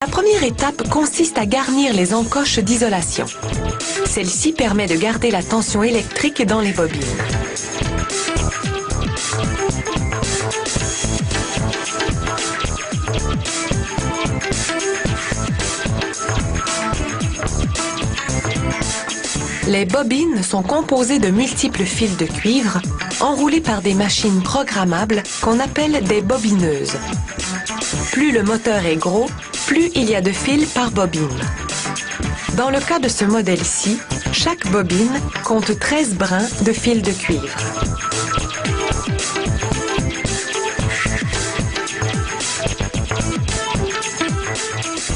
La première étape consiste à garnir les encoches d'isolation. Celle-ci permet de garder la tension électrique dans les bobines. Les bobines sont composées de multiples fils de cuivre enroulés par des machines programmables qu'on appelle des bobineuses. Plus le moteur est gros, plus il y a de fils par bobine. Dans le cas de ce modèle-ci, chaque bobine compte 13 brins de fils de cuivre.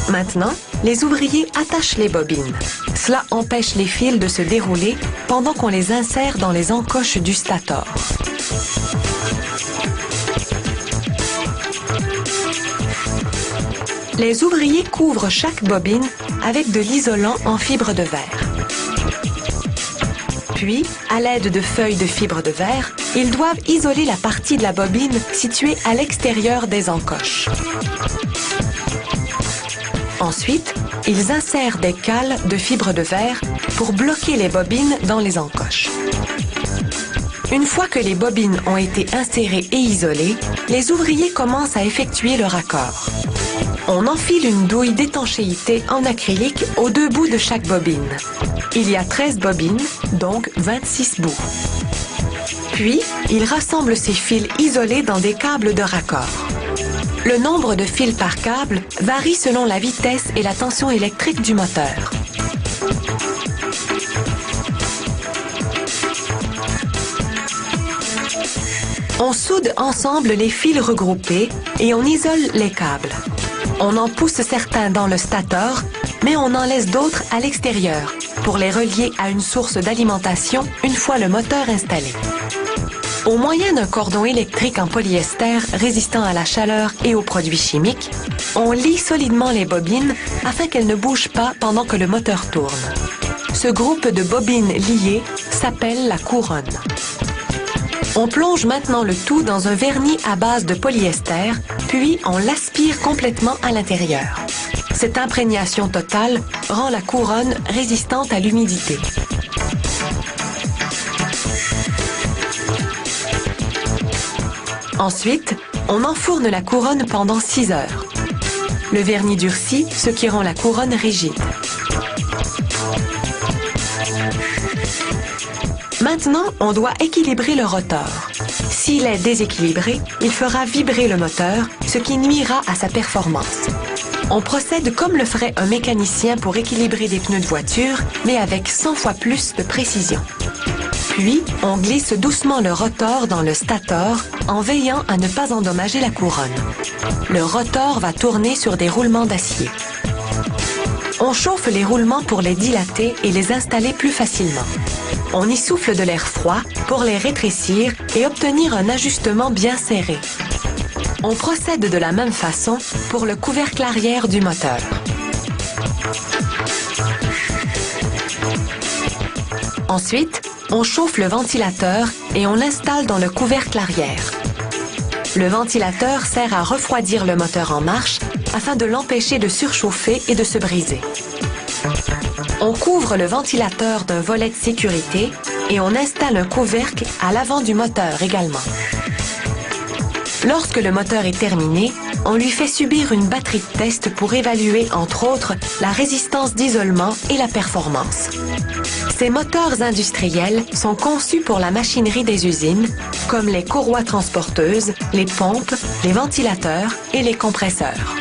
Maintenant, les ouvriers attachent les bobines. Cela empêche les fils de se dérouler pendant qu'on les insère dans les encoches du stator. Les ouvriers couvrent chaque bobine avec de l'isolant en fibre de verre. Puis, à l'aide de feuilles de fibre de verre, ils doivent isoler la partie de la bobine située à l'extérieur des encoches. Ensuite, ils insèrent des cales de fibre de verre pour bloquer les bobines dans les encoches. Une fois que les bobines ont été insérées et isolées, les ouvriers commencent à effectuer le raccord. On enfile une douille d'étanchéité en acrylique aux deux bouts de chaque bobine. Il y a 13 bobines, donc 26 bouts. Puis, ils rassemblent ces fils isolés dans des câbles de raccord. Le nombre de fils par câble varie selon la vitesse et la tension électrique du moteur. On soude ensemble les fils regroupés et on isole les câbles. On en pousse certains dans le stator, mais on en laisse d'autres à l'extérieur pour les relier à une source d'alimentation une fois le moteur installé. Au moyen d'un cordon électrique en polyester résistant à la chaleur et aux produits chimiques, on lie solidement les bobines afin qu'elles ne bougent pas pendant que le moteur tourne. Ce groupe de bobines liées s'appelle la couronne. On plonge maintenant le tout dans un vernis à base de polyester, puis on l'aspire complètement à l'intérieur. Cette imprégnation totale rend la couronne résistante à l'humidité. Ensuite, on enfourne la couronne pendant 6 heures. Le vernis durcit, ce qui rend la couronne rigide. Maintenant, on doit équilibrer le rotor. S'il est déséquilibré, il fera vibrer le moteur, ce qui nuira à sa performance. On procède comme le ferait un mécanicien pour équilibrer des pneus de voiture, mais avec 100 fois plus de précision. Puis, on glisse doucement le rotor dans le stator en veillant à ne pas endommager la couronne. Le rotor va tourner sur des roulements d'acier. On chauffe les roulements pour les dilater et les installer plus facilement. On y souffle de l'air froid pour les rétrécir et obtenir un ajustement bien serré. On procède de la même façon pour le couvercle arrière du moteur. Ensuite, on chauffe le ventilateur et on l'installe dans le couvercle arrière. Le ventilateur sert à refroidir le moteur en marche afin de l'empêcher de surchauffer et de se briser. On couvre le ventilateur d'un volet de sécurité et on installe un couvercle à l'avant du moteur également. Lorsque le moteur est terminé, on lui fait subir une batterie de test pour évaluer, entre autres, la résistance d'isolement et la performance. Ces moteurs industriels sont conçus pour la machinerie des usines, comme les courroies transporteuses, les pompes, les ventilateurs et les compresseurs.